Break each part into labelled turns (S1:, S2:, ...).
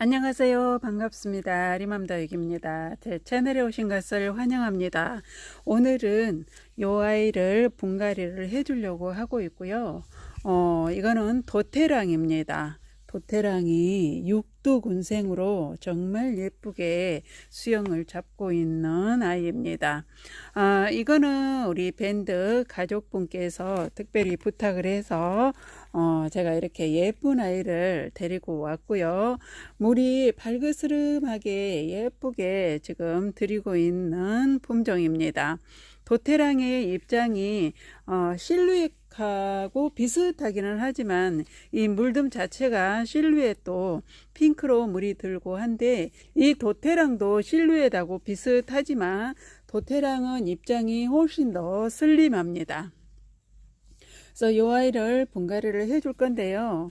S1: 안녕하세요. 반갑습니다. 리맘다육입니다. 제 채널에 오신 것을 환영합니다. 오늘은 요 아이를 분갈이를 해주려고 하고 있고요. 이거는 도태랑입니다. 도태랑이 육두군생으로 정말 예쁘게 수영을 잡고 있는 아이입니다. 이거는 우리 밴드 가족분께서 특별히 부탁을 해서 제가 이렇게 예쁜 아이를 데리고 왔고요. 물이 발그스름하게 예쁘게 지금 드리고 있는 품종입니다. 도태랑의 입장이 실루엣하고 비슷하기는 하지만 이 물듬 자체가 실루엣도 핑크로 물이 들고 한데, 이 도태랑도 실루엣하고 비슷하지만 도태랑은 입장이 훨씬 더 슬림합니다. 그래서 이 아이를 분갈이를 해줄 건데요.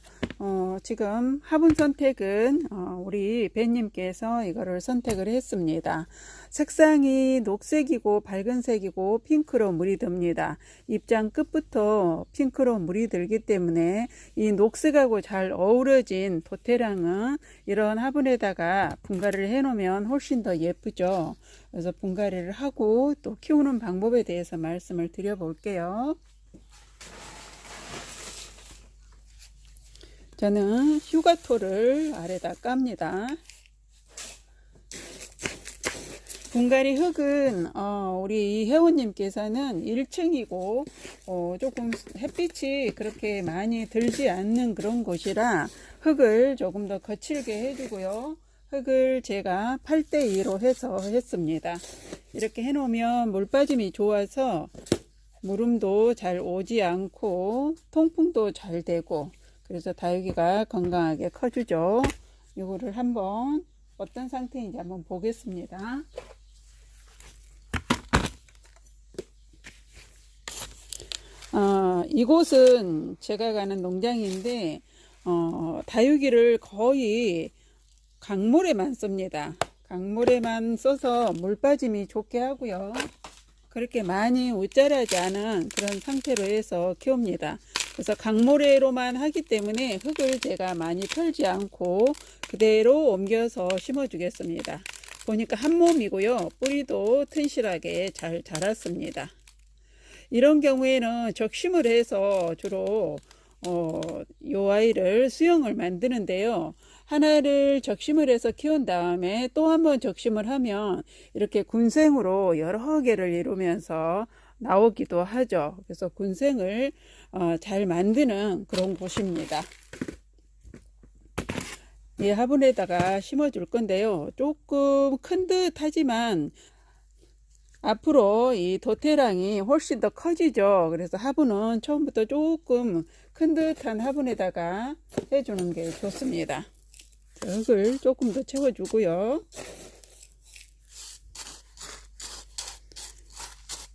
S1: 지금 화분 선택은 우리 배님께서 이거를 선택을 했습니다. 색상이 녹색이고 밝은색이고 핑크로 물이 듭니다. 입장 끝부터 핑크로 물이 들기 때문에 이 녹색하고 잘 어우러진 도태랑은 이런 화분에다가 분갈이를 해 놓으면 훨씬 더 예쁘죠. 그래서 분갈이를 하고 또 키우는 방법에 대해서 말씀을 드려 볼게요. 저는 휴가토를 아래다 깝니다. 분갈이 흙은 우리 회원님께서는 1층이고 조금 햇빛이 그렇게 많이 들지 않는 그런 곳이라 흙을 조금 더 거칠게 해주고요. 흙을 제가 8대2로 해서 했습니다. 이렇게 해놓으면 물 빠짐이 좋아서 물음도 잘 오지 않고 통풍도 잘 되고, 그래서 다육이가 건강하게 커주죠. 이거를 한번 어떤 상태인지 한번 보겠습니다. 이곳은 제가 가는 농장인데 다육이를 거의 강물에만 씁니다. 강물에만 써서 물 빠짐이 좋게 하고요. 그렇게 많이 웃자라지 않은 그런 상태로 해서 키웁니다. 그래서 강모래로만 하기 때문에 흙을 제가 많이 털지 않고 그대로 옮겨서 심어 주겠습니다. 보니까 한 몸이고요. 뿌리도 튼실하게 잘 자랐습니다. 이런 경우에는 적심을 해서 주로 요 아이를 수영을 만드는데요. 하나를 적심을 해서 키운 다음에 또 한번 적심을 하면 이렇게 군생으로 여러 개를 이루면서 나오기도 하죠. 그래서 군생을 잘 만드는 그런 곳입니다. 이 화분에다가 심어 줄 건데요. 조금 큰 듯 하지만 앞으로 이 도태랑이 훨씬 더 커지죠. 그래서 화분은 처음부터 조금 큰 듯한 화분에다가 해주는 게 좋습니다. 흙을 조금 더 채워주고요.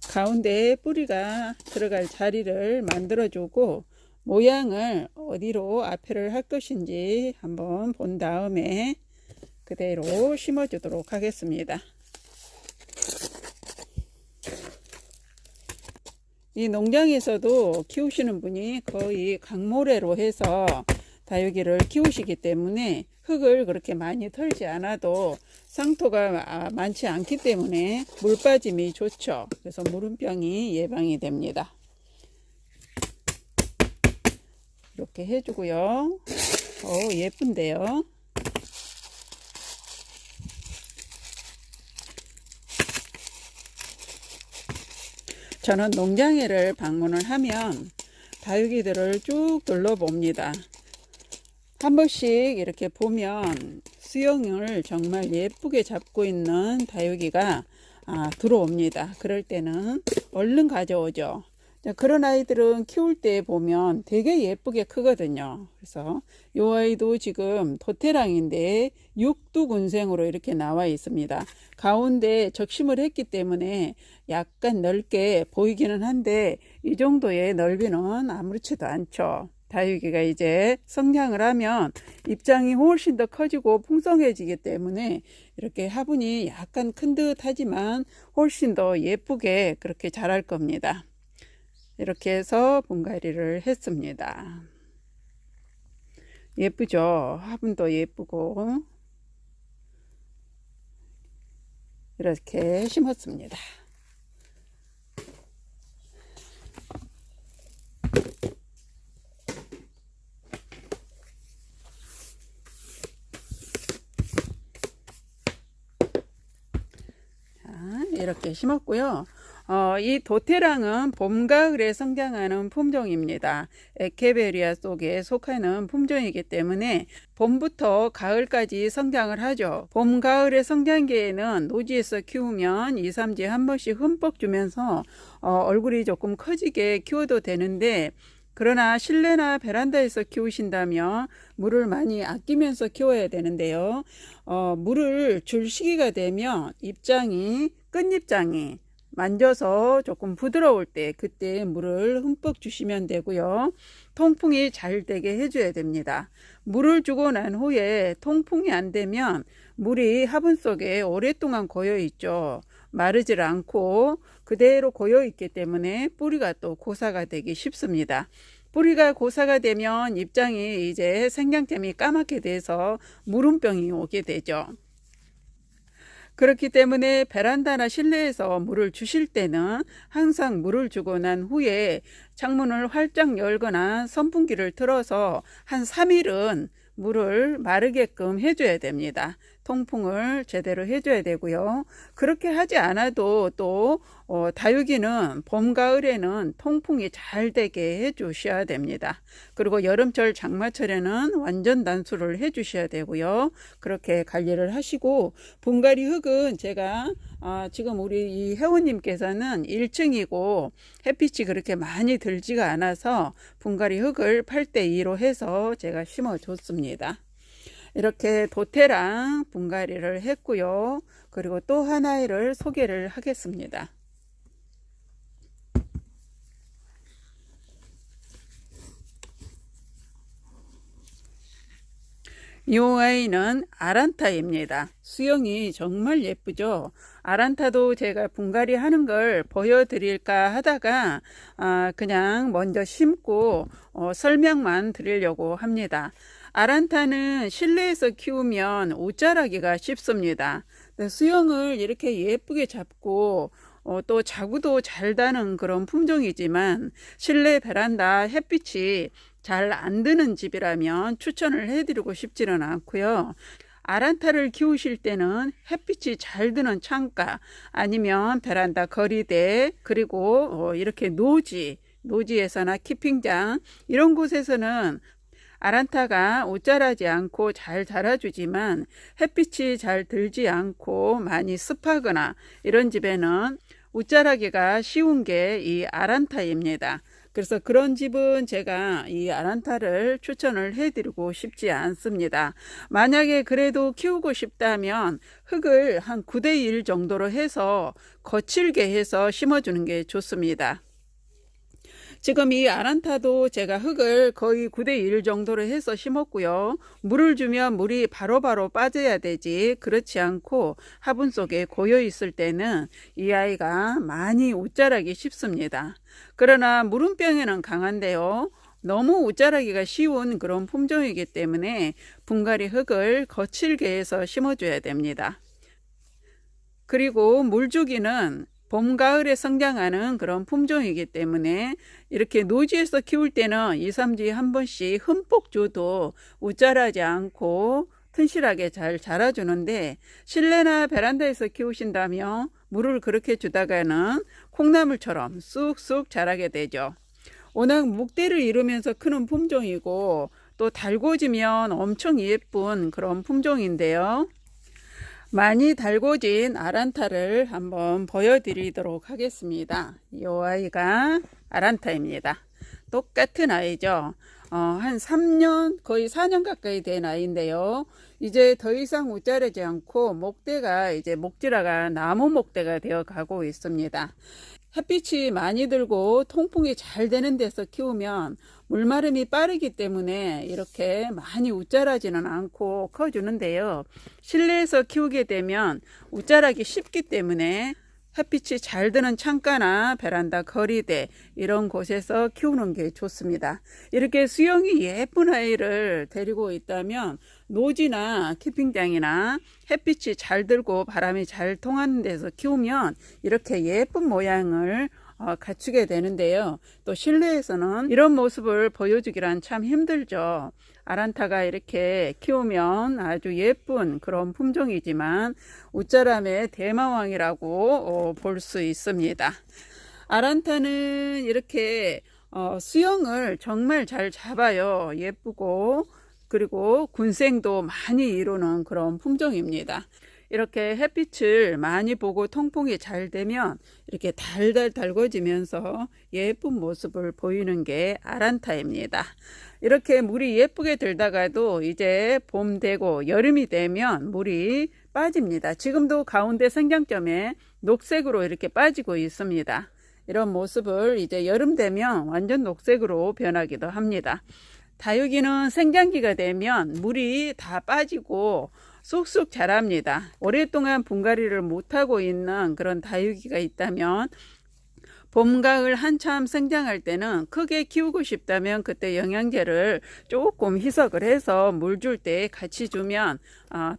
S1: 가운데 뿌리가 들어갈 자리를 만들어주고 모양을 어디로 앞에를 할 것인지 한번 본 다음에 그대로 심어주도록 하겠습니다. 이 농장에서도 키우시는 분이 거의 강모래로 해서 다육이를 키우시기 때문에 흙을 그렇게 많이 털지 않아도 상토가 많지 않기 때문에 물 빠짐이 좋죠. 그래서 물음병이 예방이 됩니다. 이렇게 해주고요. 예쁜데요. 저는 농장에를 방문을 하면 다육이들을 쭉 둘러봅니다. 한 번씩 이렇게 보면 수영을 정말 예쁘게 잡고 있는 다육이가 들어옵니다. 그럴 때는 얼른 가져오죠. 그런 아이들은 키울 때 보면 되게 예쁘게 크거든요. 그래서 이 아이도 지금 도태랑인데 육두군생으로 이렇게 나와 있습니다. 가운데 적심을 했기 때문에 약간 넓게 보이기는 한데 이 정도의 넓이는 아무렇지도 않죠. 다육이가 이제 성장을 하면 입장이 훨씬 더 커지고 풍성해지기 때문에 이렇게 화분이 약간 큰 듯 하지만 훨씬 더 예쁘게 그렇게 자랄 겁니다. 이렇게 해서 분갈이를 했습니다. 예쁘죠? 화분도 예쁘고 이렇게 심었습니다. 이렇게 심었고요. 이 도테랑은 봄, 가을에 성장하는 품종입니다. 에케베리아 속에 속하는 품종이기 때문에 봄부터 가을까지 성장을 하죠. 봄, 가을의 성장기에는 노지에서 키우면 2, 3주에 한 번씩 흠뻑 주면서 얼굴이 조금 커지게 키워도 되는데, 그러나 실내나 베란다에서 키우신다면 물을 많이 아끼면서 키워야 되는데요. 물을 줄 시기가 되면 끝잎장이 만져서 조금 부드러울 때 그때 물을 흠뻑 주시면 되고요. 통풍이 잘 되게 해줘야 됩니다. 물을 주고 난 후에 통풍이 안 되면 물이 화분 속에 오랫동안 고여 있죠. 마르질 않고 그대로 고여 있기 때문에 뿌리가 또 고사가 되기 쉽습니다. 뿌리가 고사가 되면 잎장이 이제 생장점이 까맣게 돼서 물음병이 오게 되죠. 그렇기 때문에 베란다나 실내에서 물을 주실 때는 항상 물을 주고 난 후에 창문을 활짝 열거나 선풍기를 틀어서 한 3일은 물을 마르게끔 해줘야 됩니다. 통풍을 제대로 해줘야 되고요. 그렇게 하지 않아도 또 다육이는 봄, 가을에는 통풍이 잘 되게 해주셔야 됩니다. 그리고 여름철, 장마철에는 완전 단수를 해주셔야 되고요. 그렇게 관리를 하시고, 분갈이 흙은 제가 지금 우리 이 회원님께서는 1층이고 햇빛이 그렇게 많이 들지가 않아서 분갈이 흙을 8대2로 해서 제가 심어줬습니다. 이렇게 도테랑 분갈이를 했고요. 그리고 또 하나를 소개를 하겠습니다. 이 아이는 아란타입니다. 수영이 정말 예쁘죠. 아란타도 제가 분갈이 하는 걸 보여드릴까 하다가 그냥 먼저 심고 설명만 드리려고 합니다. 아란타는 실내에서 키우면 옷자라기가 쉽습니다. 수영을 이렇게 예쁘게 잡고 또 자구도 잘 다는 그런 품종이지만 실내 베란다 햇빛이 잘 안 드는 집이라면 추천을 해드리고 싶지는 않고요. 아란타를 키우실 때는 햇빛이 잘 드는 창가 아니면 베란다 거리대 그리고 이렇게 노지에서나 키핑장 이런 곳에서는 아란타가 옷자라지 않고 잘 자라주지만 햇빛이 잘 들지 않고 많이 습하거나 이런 집에는 옷자라기가 쉬운 게 이 아란타입니다. 그래서 그런 집은 제가 이 아란타를 추천을 해드리고 싶지 않습니다. 만약에 그래도 키우고 싶다면 흙을 한 9대1 정도로 해서 거칠게 해서 심어주는 게 좋습니다. 지금 이 아란타도 제가 흙을 거의 9대1 정도로 해서 심었고요. 물을 주면 물이 바로바로 빠져야 되지 그렇지 않고 화분 속에 고여 있을 때는 이 아이가 많이 옷자라기 쉽습니다. 그러나 물음병에는 강한데요. 너무 옷자라기가 쉬운 그런 품종이기 때문에 분갈이 흙을 거칠게 해서 심어줘야 됩니다. 그리고 물주기는 봄, 가을에 성장하는 그런 품종이기 때문에 이렇게 노지에서 키울 때는 2, 3주에 한 번씩 흠뻑 줘도 웃자라지 않고 튼실하게 잘 자라주는데 실내나 베란다에서 키우신다면 물을 그렇게 주다가는 콩나물처럼 쑥쑥 자라게 되죠. 워낙 목대를 이루면서 크는 품종이고 또 달궈지면 엄청 예쁜 그런 품종인데요. 많이 달궈진 아란타를 한번 보여드리도록 하겠습니다. 이 아이가 아란타입니다. 똑같은 아이죠. 한 3년 거의 4년 가까이 된 아이인데요. 이제 더 이상 웃자르지 않고 목대가 이제 목질화가 나무 목대가 되어 가고 있습니다. 햇빛이 많이 들고 통풍이 잘 되는 데서 키우면 물마름이 빠르기 때문에 이렇게 많이 웃자라지는 않고 커주는데요. 실내에서 키우게 되면 웃자라기 쉽기 때문에 햇빛이 잘 드는 창가나 베란다 거리대 이런 곳에서 키우는 게 좋습니다. 이렇게 수영이 예쁜 아이를 데리고 있다면 노지나 캠핑장이나 햇빛이 잘 들고 바람이 잘 통하는 데서 키우면 이렇게 예쁜 모양을 갖추게 되는데요. 또 실내에서는 이런 모습을 보여주기란 참 힘들죠. 아란타가 이렇게 키우면 아주 예쁜 그런 품종이지만 웃자람의 대마왕이라고 볼 수 있습니다. 아란타는 이렇게 수영을 정말 잘 잡아요. 예쁘고 그리고 군생도 많이 이루는 그런 품종입니다. 이렇게 햇빛을 많이 보고 통풍이 잘 되면 이렇게 달달 달궈지면서 예쁜 모습을 보이는 게 아란타입니다. 이렇게 물이 예쁘게 들다가도 이제 봄 되고 여름이 되면 물이 빠집니다. 지금도 가운데 생장점에 녹색으로 이렇게 빠지고 있습니다. 이런 모습을 이제 여름 되면 완전 녹색으로 변하기도 합니다. 다육이는 생장기가 되면 물이 다 빠지고 쑥쑥 자랍니다. 오랫동안 분갈이를 못하고 있는 그런 다육이가 있다면 봄, 가을 한참 생장할 때는 크게 키우고 싶다면 그때 영양제를 조금 희석을 해서 물 줄 때 같이 주면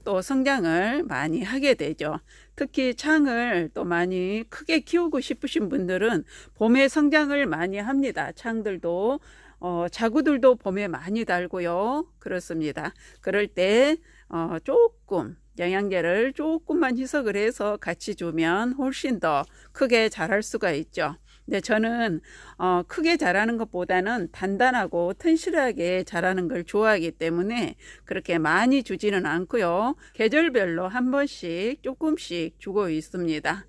S1: 또 성장을 많이 하게 되죠. 특히 창을 또 많이 크게 키우고 싶으신 분들은 봄에 성장을 많이 합니다. 창들도 자구들도 봄에 많이 달고요. 그렇습니다. 그럴 때 조금 영양제를 조금만 희석을 해서 같이 주면 훨씬 더 크게 자랄 수가 있죠. 근데 저는 크게 자라는 것보다는 단단하고 튼실하게 자라는 걸 좋아하기 때문에 그렇게 많이 주지는 않고요. 계절별로 한 번씩 조금씩 주고 있습니다.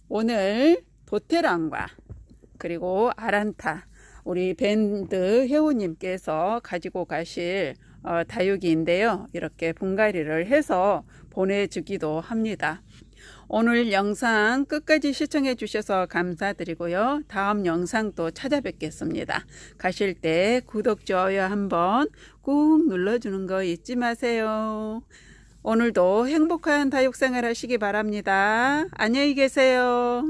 S1: 오늘 도테랑과 그리고 아란타 우리 밴드 회원님께서 가지고 가실 다육이인데요. 이렇게 분갈이를 해서 보내주기도 합니다. 오늘 영상 끝까지 시청해 주셔서 감사드리고요. 다음 영상 또 찾아뵙겠습니다. 가실 때 구독, 좋아요 한번 꾹 눌러주는 거 잊지 마세요. 오늘도 행복한 다육생활 하시기 바랍니다. 안녕히 계세요.